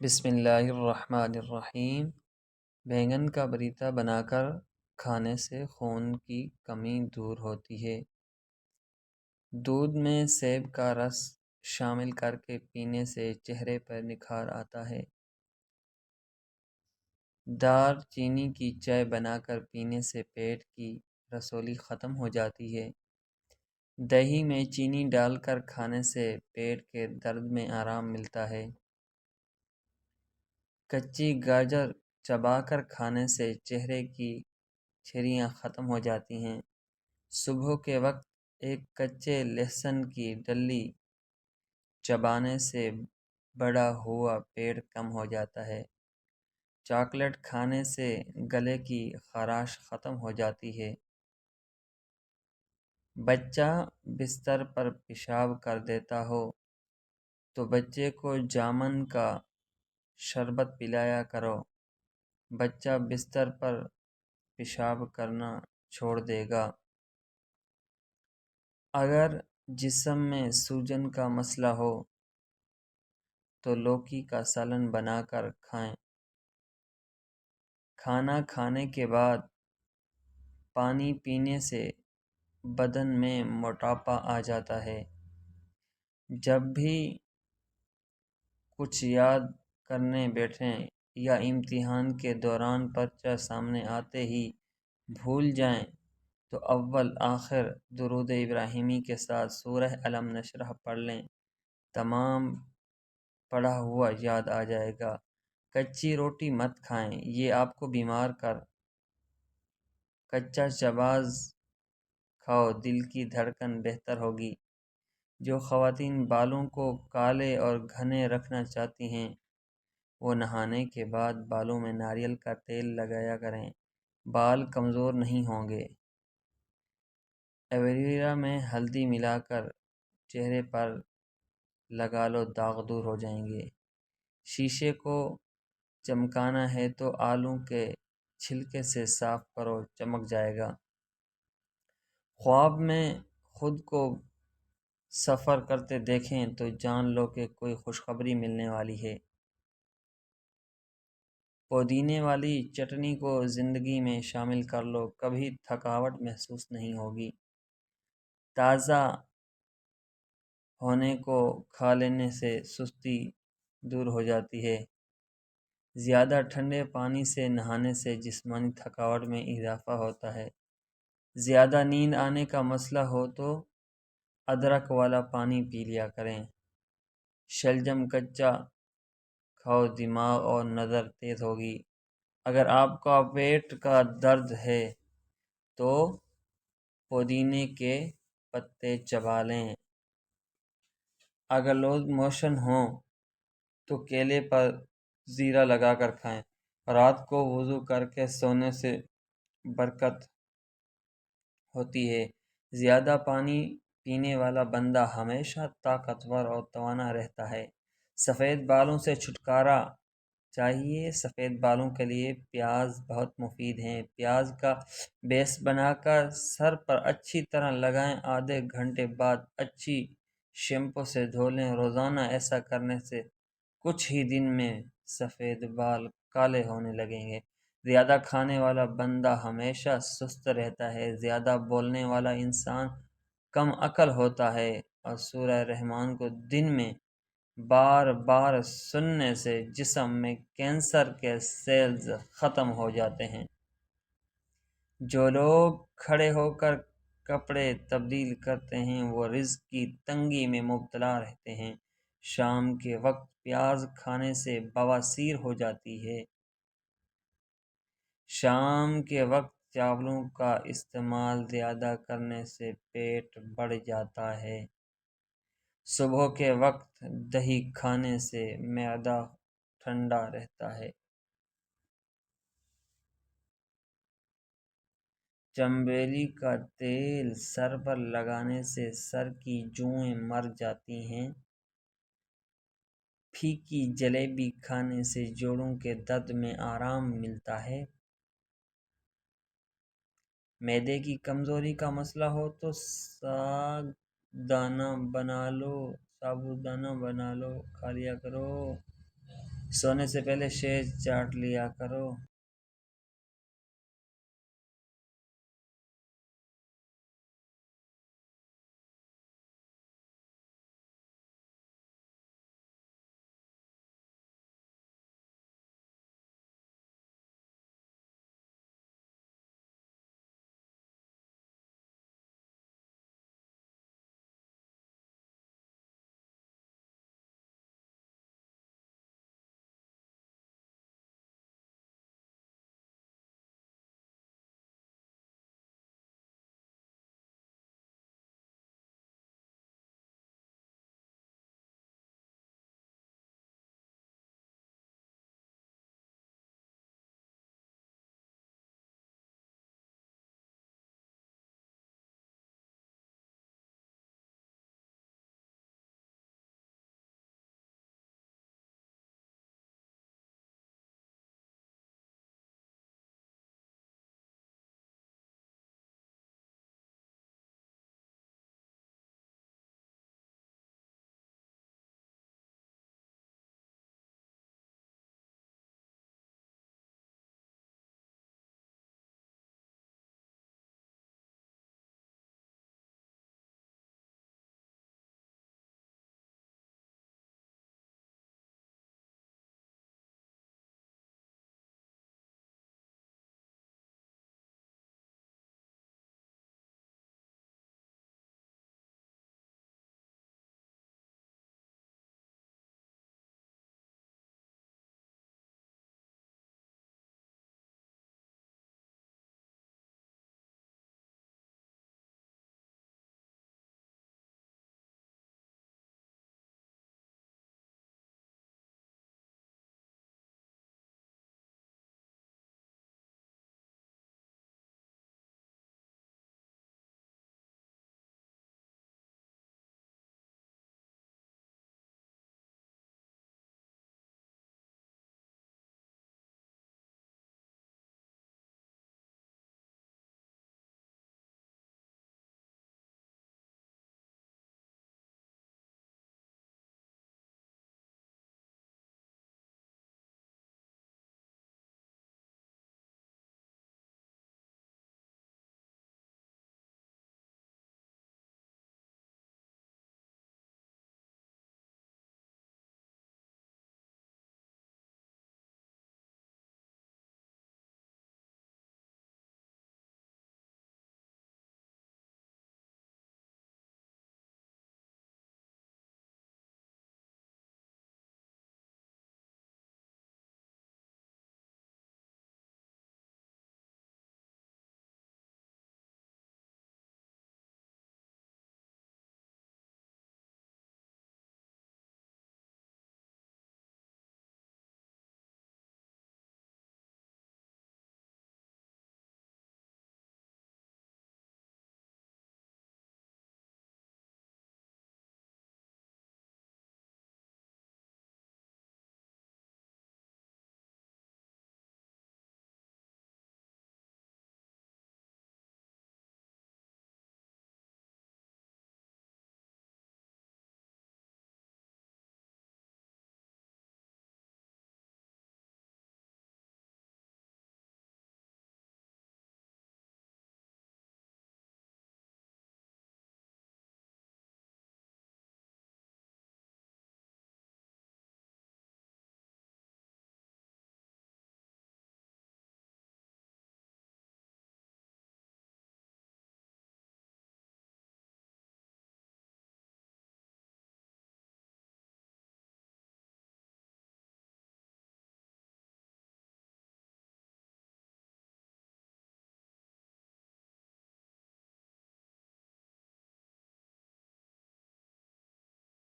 بسم اللہ الرحمن الرحیم۔ بینگن کا بریتا بنا کر کھانے سے خون کی کمی دور ہوتی ہے۔ دودھ میں سیب کا رس شامل کر کے پینے سے چہرے پر نکھار آتا ہے۔ دار چینی کی چائے بنا کر پینے سے پیٹ کی رسولی ختم ہو جاتی ہے۔ دہی میں چینی ڈال کر کھانے سے پیٹ کے درد میں آرام ملتا ہے۔ کچی گاجر چبا کر کھانے سے چہرے کی جھریاں ختم ہو جاتی ہیں۔ صبح کے وقت ایک کچے لہسن کی ڈلی چبانے سے بڑا ہوا پیٹ کم ہو جاتا ہے۔ چاکلیٹ کھانے سے گلے کی خراش ختم ہو جاتی ہے۔ بچہ بستر پر پیشاب کر دیتا ہو تو بچے کو جامن کا شربت پلایا کرو، بچہ بستر پر پیشاب کرنا چھوڑ دے گا۔ اگر جسم میں سوجن کا مسئلہ ہو تو لوکی کا سالن بنا کر کھائیں۔ کھانا کھانے کے بعد پانی پینے سے بدن میں موٹاپا آ جاتا ہے۔ جب بھی کچھ یاد کرنے بیٹھیں یا امتحان کے دوران پرچہ سامنے آتے ہی بھول جائیں تو اول آخر درود ابراہیمی کے ساتھ سورہ الم نشرح پڑھ لیں، تمام پڑھا ہوا یاد آ جائے گا۔ کچی روٹی مت کھائیں، یہ آپ کو بیمار کر۔ کچا چباز کھاؤ، دل کی دھڑکن بہتر ہوگی۔ جو خواتین بالوں کو کالے اور گھنے رکھنا چاہتی ہیں وہ نہانے کے بعد بالوں میں ناریل کا تیل لگایا کریں، بال کمزور نہیں ہوں گے۔ ایلوویرا میں ہلدی ملا کر چہرے پر لگا لو، داغ دور ہو جائیں گے۔ شیشے کو چمکانا ہے تو آلو کے چھلکے سے صاف کرو، چمک جائے گا۔ خواب میں خود کو سفر کرتے دیکھیں تو جان لو کہ کوئی خوشخبری ملنے والی ہے۔ پودینے والی چٹنی کو زندگی میں شامل کر لو، کبھی تھکاوٹ محسوس نہیں ہوگی۔ تازہ ہونے کو کھا لینے سے سستی دور ہو جاتی ہے۔ زیادہ ٹھنڈے پانی سے نہانے سے جسمانی تھکاوٹ میں اضافہ ہوتا ہے۔ زیادہ نیند آنے کا مسئلہ ہو تو ادرک والا پانی پی لیا کریں۔ شلجم کچا کھاؤ، دماغ اور نظر تیز ہوگی۔ اگر آپ کا پیٹ کا درد ہے تو پودینے کے پتے چبا لیں۔ اگر لوز موشن ہوں تو کیلے پر زیرہ لگا کر کھائیں۔ رات کو وضو کر کے سونے سے برکت ہوتی ہے۔ زیادہ پانی پینے والا بندہ ہمیشہ طاقتور اور توانا رہتا ہے۔ سفید بالوں سے چھٹکارا چاہیے، سفید بالوں کے لیے پیاز بہت مفید ہیں۔ پیاز کا بیس بنا کر سر پر اچھی طرح لگائیں، آدھے گھنٹے بعد اچھی شیمپو سے دھو لیں۔ روزانہ ایسا کرنے سے کچھ ہی دن میں سفید بال کالے ہونے لگیں گے۔ زیادہ کھانے والا بندہ ہمیشہ سست رہتا ہے۔ زیادہ بولنے والا انسان کم عقل ہوتا ہے، اور سورہ رحمان کو دن میں بار بار سننے سے جسم میں کینسر کے سیلز ختم ہو جاتے ہیں۔ جو لوگ کھڑے ہو کر کپڑے تبدیل کرتے ہیں وہ رزق کی تنگی میں مبتلا رہتے ہیں۔ شام کے وقت پیاز کھانے سے بواسیر ہو جاتی ہے۔ شام کے وقت چاولوں کا استعمال زیادہ کرنے سے پیٹ بڑھ جاتا ہے۔ صبح کے وقت دہی کھانے سے معدہ ٹھنڈا رہتا ہے۔ چنبیلی کا تیل سر پر لگانے سے سر کی جوئیں مر جاتی ہیں۔ پھیکی جلیبی کھانے سے جوڑوں کے درد میں آرام ملتا ہے۔ معدے کی کمزوری کا مسئلہ ہو تو سابودانہ بنا لو، کھا لیا کرو۔ سونے سے پہلے شیر چاٹ لیا کرو۔